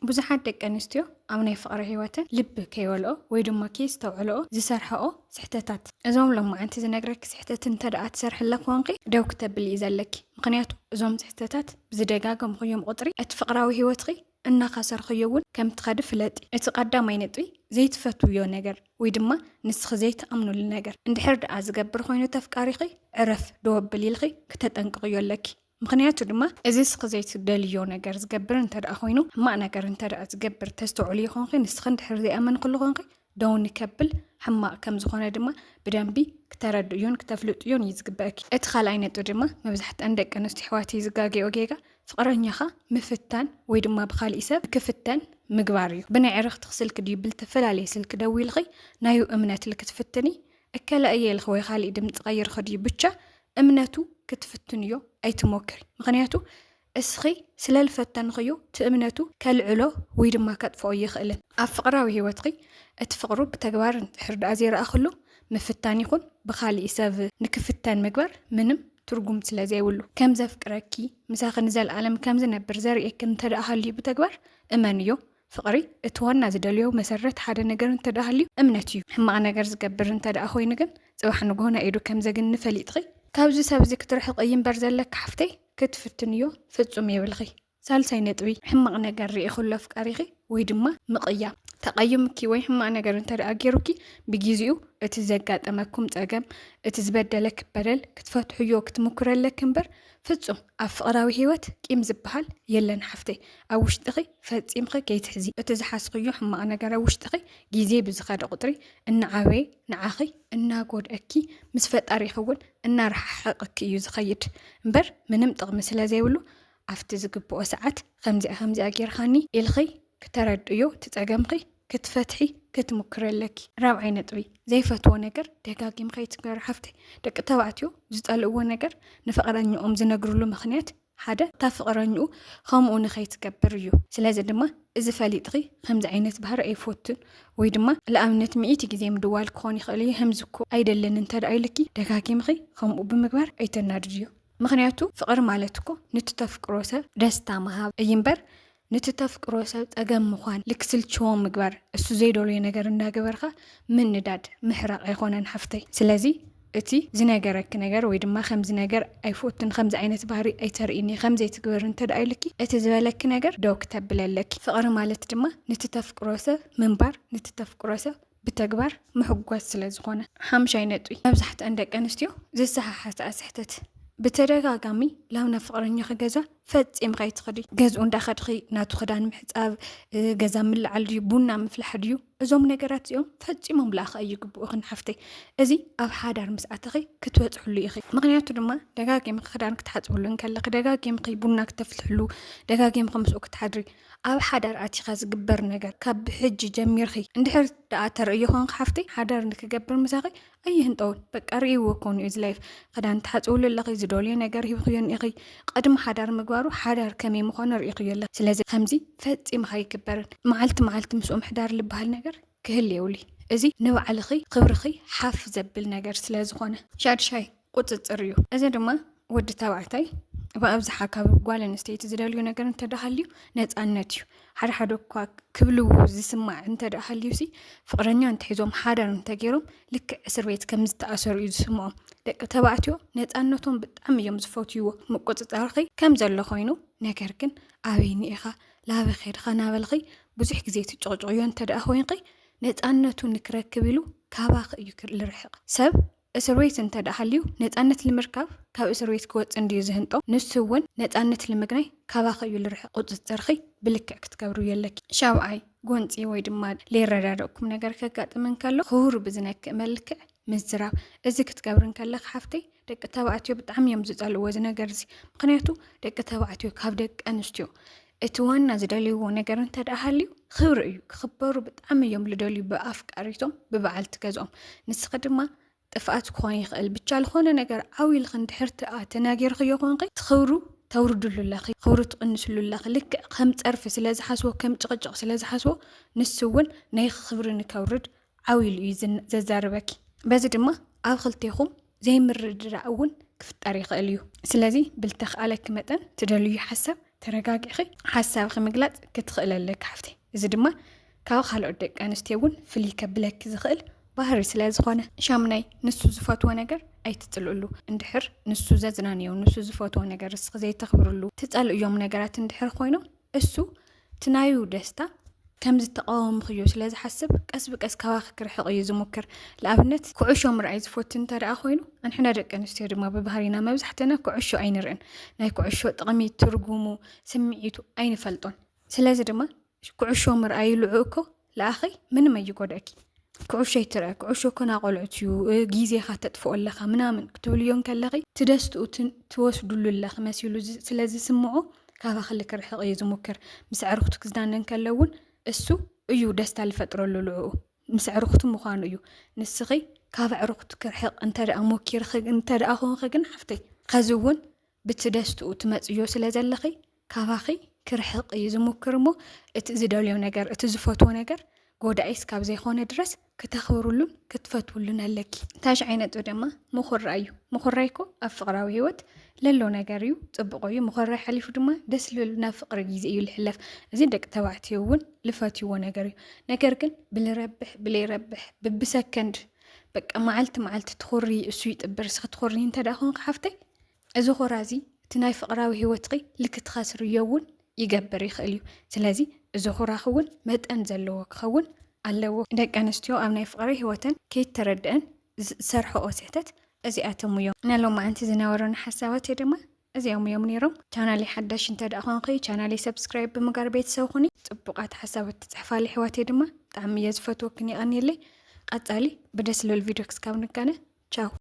ብዙሓት ደቂ ኣንስትዮ ኣብ ናይ ፍቕሪ ህይወተን ልቢ ከይበልኦ ወይ ድማ ከይስተውዕልኦ ዝሰርሐኦ ስሕተታት እዞም ሎማዓንቲ ዝነግረኪ ስሕተት እንተደኣ ትሰርሕለ ኮንኺ ደው ክተብል እዩ ዘለኪ ምክንያቱ እዞም ስሕተታት ብዝደጋገምኽዮም ቁፅሪ እቲ ፍቕራዊ ህይወትኺ እናኻሰርኽዮ እውን ከም ትኸዲ ፍለጢ እቲ ቀዳማይ ነጥቢ ዘይትፈትውዮ ነገር ወይ ድማ ንስኺ ዘይተኣምኑሉ ነገር እንድሕር ደኣ ዝገብር ኮይኑ ተፍቃሪኺ ዕረፍ ደወብል ኢልኺ ክተጠንቅቕዮ ኣለኪ ምክንያቱ ድማ እዚ ስኺ ዘይትደልዮ ነገር ዝገብር እንተደኣ ኮይኑ ሕማቕ ነገር እንተደኣ ዝገብር ተስተውዕሉ ይኾንኺ ንስኺ እንድሕር ዘይኣመን ኩሉ ኮንኺ ደው ንከብል ሕማቕ ከም ዝኾነ ድማ ብደንቢ ክተረድእዮን ክተፍልጥዮን እዩ ዝግበአኪ እቲ ካልኣይ ነጥቢ ድማ መብዛሕትአን ደቂ ኣንስትዮ ኣሕዋተይ ዝጋገዮ ጌጋ ፍቕረኛኻ ምፍታን ወይ ድማ ብኻሊእ ሰብ ክፍተን ምግባር እዩ ብናይ ዕረኽቲ ስልክ ድዩ ብዝተፈላለየ ስልክ ደው ኢልኺ ናዩ እምነት ክትፍትኒ እከለ እየ ኢልኺ ወይ ካሊእ ድምፂ ቀይርኺ ድዩ ብቻ እምነቱ ክትፍትንዮ ኣይትሞክሪ ምክንያቱ እስኺ ስለልፈተንኽዮ እቲ እምነቱ ከልዕሎ ወይ ድማ ከጥፍኦ ይኽእልን ኣብ ፍቕራዊ ህይወትኺ እቲ ፍቕሩ ብተግባር እንድሕር ደኣ ዘይረኣኽሉ ምፍታን ይኹን ብኻሊእ ሰብ ንክፍተን ምግባር ምንም ትርጉም ስለ ዘይብሉ ከም ዘፍቅረኪ ምሳኺ ንዘለኣለም ከም ዝነብር ዘርእየኪ እንተደኣ ሃልዩ ብተግባር እመንዮ ፍቕሪ እቲ ዋና ዝደልዮ መሰረት ሓደ ነገር እንተደኣ ሃልዩ እምነት እዩ ሕማቕ ነገር ዝገብር እንተደኣ ኮይኑ ግን ፅባሕ ንጎሆና ኢዱ ከም ዘግኒ ፈሊጥኺ ካብዚ ሰብዚ ክትርሕቕ እምበር ዘለካ ሓፍተይ ክትፍትንዮ ፍጹም የብልኺ ሳልሳይ ነጥቢ ሕማቕ ነገር ርኢኹሎ ኣፍቃሪኺ ወይ ድማ ምቕያም ተቐይምኪ ወይ ሕማቕ ነገር እንተደኣ ገይሩኪ ብግዚኡ እቲ ዘጋጠመኩም ፀገም እቲ ዝበደለክ በደል ክትፈትሕዮ ክትምኩረለክ እምበር ፍጹም ኣብ ፍቕራዊ ህይወት ቂም ዝበሃል የለን ሓፍተይ ኣብ ውሽጢኺ ፈፂምኺ ከይትሕዚ እቲ ዝሓስኽዮ ሕማቕ ነገር ኣብ ውሽጢኺ ግዜ ብዝኸደ ቁጥሪ እናዓበየ ንዓኺ እናጎድአኪ ምስ ፈጣሪኺ እውን እናረሓሓቐኪ እዩ ዝኸይድ እምበር ምንም ጥቕሚ ስለ ዘይብሉ ኣብቲ ዝግብኦ ሰዓት ከምዚኣ ጌርኻኒ ኢልኺ ክተረድዮ ትፀገምኺ ክትፈትሒ ክትምክረለኪ ራብዓይ ነጥቢ ዘይፈትዎ ነገር ደጋጊምካ ይትግበር ሓፍተይ ደቂ ተባዕትዮ ዝጠልእዎ ነገር ንፍቕረኝኦም ዝነግሩሉ ምክንያት ሓደ እታ ፍቕረኝኡ ከምኡ ንኸይትገብር እዩ ስለዚ ድማ እዚ ፈሊጥኺ ከምዚ ዓይነት ባህሪ ኣይፈቱን ወይ ድማ ለኣብነት 100 ግዜ ምድዋል ክኾን ይኽእል እዩ ከምዝኮ ኣይደልን እንተደኣ ኢልኪ ደጋጊምኺ ከምኡ ብምግባር ኣይተናድድዮ ምክንያቱ ፍቕሪ ማለት እኮ ንትተፍቅሮ ሰብ ደስታ ምሃብ እዩ እምበር ንትተፍቅሮ ሰብ ፀገም ምዃን ልክስልችዎ ምግባር እሱ ዘይደልዮ ነገር እንዳገበርካ ምንዳድ ምሕራቕ ኣይኮነን ሓፍተይ ስለዚ እቲ ዝነገረክ ነገር ወይ ድማ ከምዚ ነገር ኣይፈቱን ከምዚ ዓይነት ባህሪ ኣይተርእኒ ከምዘይ ትግበር እንተደኣ ኢልኪ እቲ ዝበለክ ነገር ደው ክተብለለኪ ፍቕሪ ማለት ድማ ንትተፍቅሮ ሰብ ምንባር ንትተፍቅሮ ሰብ ብተግባር ምሕጓዝ ስለ ዝኾነ ሓምሻይ ነጥቢ መብዛሕትአን ደቂ ኣንስትዮ ዝሰሓሓት ስሕተት ብተደጋጋሚ ላውና ፍቕረኛ ገዛ ፈፂምካ ይትኸዲ ገዝኡ እንዳኸድኺ ናቱ ክዳን ምሕፃብ ገዛ ምልዓል ድዩ ቡና ምፍላሕ ድዩ እዞም ነገራት እዚኦም ፈፂሞም ላኸ ይግብኡኽን ሓፍተይ እዚ ኣብ ሓዳር ምስኣትኺ ክትበፅሕሉ ኢኺ ምክንያቱ ድማ ደጋጊምኺ ክዳን ክትሓፅብሉ እንከለኺ ደጋጊምኺ ቡና ክትፍልሕሉ ደጋጊምኺ ምስኡ ክትሓድሪ ኣብ ሓዳር ኣቲኻ ዝግበር ነገር ካብ ብሕጂ ጀሚርኺ እንድሕር ደኣ ተርእዮ ኮንክ ሓፍተይ ሓዳር ንክገብር ምሳኺ ኣይህንጠውን በቃ ርእይዎ ኮኑ እዩ ዝላይፍ ክዳን ትሓፅብሉ ኣለኺ ዝደልዮ ነገር ሂብኽዮን ኢኺ ቀድሚ ሓዳር ምግባሩ ሓዳር ከመይ ምዃኑ ርእይኽዮ ኣለኺ ስለዚ ከምዚ ፈፂምኻ ይግበርን መዓልቲ ምስኡ ምሕዳር ልበሃል ነገር ክህል የውሊ እዚ ንባዕልኺ ክብርኺ ሓፍ ዘብል ነገር ስለ ዝኾነ ሻድሻይ ቁፅፅር እዩ እዚ ድማ ወዲ ተባዕታይ ብኣብዝሓ ካብ ጓል ኣንስተይቲ ዝደልዮ ነገር እንተደኣ ሃልዩ ነፃነት እዩ ሓደ እኳ ክብልዎ ዝስማዕ እንተደኣ ሃልዩሲ ፍቕረኛ እንትሒዞም ሓዳር እንተገይሮም ልክዕ እስር ቤት ከም ዝተኣሰሩ እዩ ዝስምዖም ደቂ ተባዕትዮ ነፃነቶም ብጣዕሚ እዮም ዝፈትይዎ ምቁፅፃርኺ ከም ዘሎ ኮይኑ ነገር ግን ኣበይኒ ኢኻ ላበ ኸድኻ ናበልኺ ብዙሕ ግዜ ትጭቕጭቕዮ እንተደኣ ኮይንኺ ነፃነቱ ንክረክብ ኢሉ ካባኺ እዩ ልርሕቕ ሰብ እስር ቤት እንተደኣ ሃልዩ ነፃነት ልምርካብ ካብ እስር ቤት ክወፅ እንድዩ ዝህንጦ ንሱ እውን ነፃነት ልምግናይ ካባኺ እዩ ልርሕቕ ቁፅፅርኺ ብልክዕ ክትገብሩ የለኪ ሻብዓይ ጎንፂ ወይ ድማ ለይረዳድእኩም ነገር ከጋጥምን ከሎ ክቡር ብዝነክእ መልክዕ ምዝራብ እዚ ክትገብር እንከለኺ ሓፍተይ ደቂ ተባዕትዮ ብጣዕሚ እዮም ዝፀልእዎ እዚ ነገር እዚ ምክንያቱ ደቂ ተባዕትዮ ካብ ደቂ ኣንስትዮ እቲ ዋና ዝደልይዎ ነገር እንተደኣ ሃልዩ ክብሪ እዩ ክኽበሩ ብጣዕሚ እዮም ዝደልዩ ብኣፍቃሪቶም ብበዓልቲ ገዝኦም ንስኺ ድማ ጥፍኣት ክኾን ይኽእል ብቻ ዝኾነ ነገር ዓብይልኺ እንድሕር ተናጊርኽዮ ኮንኺ ትኽብሩ ተውርድሉ ኣለኺ ክብሩ ትቕንስሉ ኣለኺ ልክዕ ከም ፀርፊ ስለ ዝሓስቦ ከም ጭቕጭቕ ስለ ዝሓስቦ ንሱ እውን ናይ ክብሪ ንከውርድ ዓብይሉ እዩ ዘዛርበኪ በዚ ድማ ኣብ ክልቴኹም ዘይምርድዳእ እውን ክፍጠር ይኽእል እዩ ስለዚ ብልተኽኣለኪ መጠን ትደልዩ ሓሳብ ترقاقي حساب مقلات كتخيل لك حفتي إذا دما كاو خلق دك أنستيون فلي كبلك زخيل ባህሪ ስለ ዝኾነ ሻምናይ ንሱ ዝፈትዎ ነገር ኣይትጥልሉ እንድሕር ንሱ ዘዝናንዮ ንሱ ዝፈትዎ ነገር እስኺ ዘይተኽብርሉ ትጸልእዮም ነገራት እንድሕር ኮይኑ እሱ ትናዩ ደስታ ከም ዝተቃወም ክዮ ስለ ዝሓስብ ቀስ ብቀስ ካባኺ ክርሕቕ እዩ ዝሙክር ለኣብነት ኩዕሾ ምርኣይ ዝፈቱ እንተደኣ ኮይኑ ኣንሕና ደቂ ኣንስትዮ ድማ ብባህሪና መብዛሕትና ኩዕሾ ኣይንርእን ናይ ኩዕሾ ጥቕሚ ትርጉሙ ስምዒቱ ኣይንፈልጦን ስለዚ ድማ ኩዕሾ ምርኣይ ልዑ እኮ ለኣኺ ምንም ኣይጎድኣኪ ኩዕሾ ይትረአ ኩዕሾ ኮና ቆልዕትዩ ጊዜኻ ተጥፍኦ ኣለኻ ምናምን ክትብልዮም ከለኺ ትደስትኡ ትወስዱሉ ኣለኺ መሲሉ ስለዚ ስምዖ ካባኺ ልክርሕቕ እዩ ዝሙክር ምስ ኣዕርኽቱ ክዝዳነን ከለውን እሱ እዩ ደስታ ልፈጥረሉ ልዑኡ ምስ ኣዕርኽቱ ምዃኑ እዩ ንስኺ ካብ ኣዕርኽቱ ክርሕቕ እንተደኣ ሞኪርኺ እንተደኣ ኾንኺ ግን ሓፍተይ ከዚ እውን ብትደስትኡ ትመፅዮ ስለ ዘለኺ ካባኺ ክርሕቕ እዩ ዝሙክር እሞ እቲ ዝደልዮ ነገር እቲ ዝፈትዎ ነገር ጎዳኢስ ካብ ዘይኾነ ድረስ ከተኽብሩሉን ክትፈትውሉን ኣለኪ ታሽ ዓይነቱ ድማ ምኹራይ እዩ ምኹራይ እኮ ኣብ ፍቕራዊ ህይወት ለሎ ነገር እዩ ጽቡቕ እዩ ምኹራይ ሓሊፉ ድማ ደስ ልብል ናብ ፍቕሪ ጊዜ እዩ ልሕለፍ እዚ ደቂ ተባዕትዮ እውን ልፈትይዎ ነገር እዩ ነገር ግን ብለይረብሕ ብብሰከንድ በቃ መዓልቲ ትኹሪ እሱ ይጥብር እስኺ ትኹሪ እንተደኣ ኾንካ ሓፍተይ እዚ ኹራዚ እቲ ናይ ፍቕራዊ ህይወትኺ ልክትኸስርዮ እውን ይገብር ይኽእል እዩ ስለዚ እዚ ኹራኽ እውን መጠን ዘለዎ ክኸውን ኣለዎ ደቂ ኣንስትዮ ኣብ ናይ ፍቕሪ ህይወተን ከይተረድአን ዝሰርሕኦ ስሕተት እዚኣቶም እዮም ናሎም ማዓንቲ ዝነበሩና ሓሳባት ድማ እዚኦም እዮም ነይሮም ቻናለይ ሓዳሽ እንተደኣ ኾንኺ ቻናለይ ሰብስክራይብ ብምግባር ቤተሰብ ኹኒ ፅቡቃት ሓሳባት ትፅሕፋሊ ኣሕዋተይ ድማ ብጣዕሚ እየ ዝፈትወክን ይቐኒየለይ ቀጻሊ ብደስ ዝብል ቪድዮ ክስካብ ንጋነ ቻው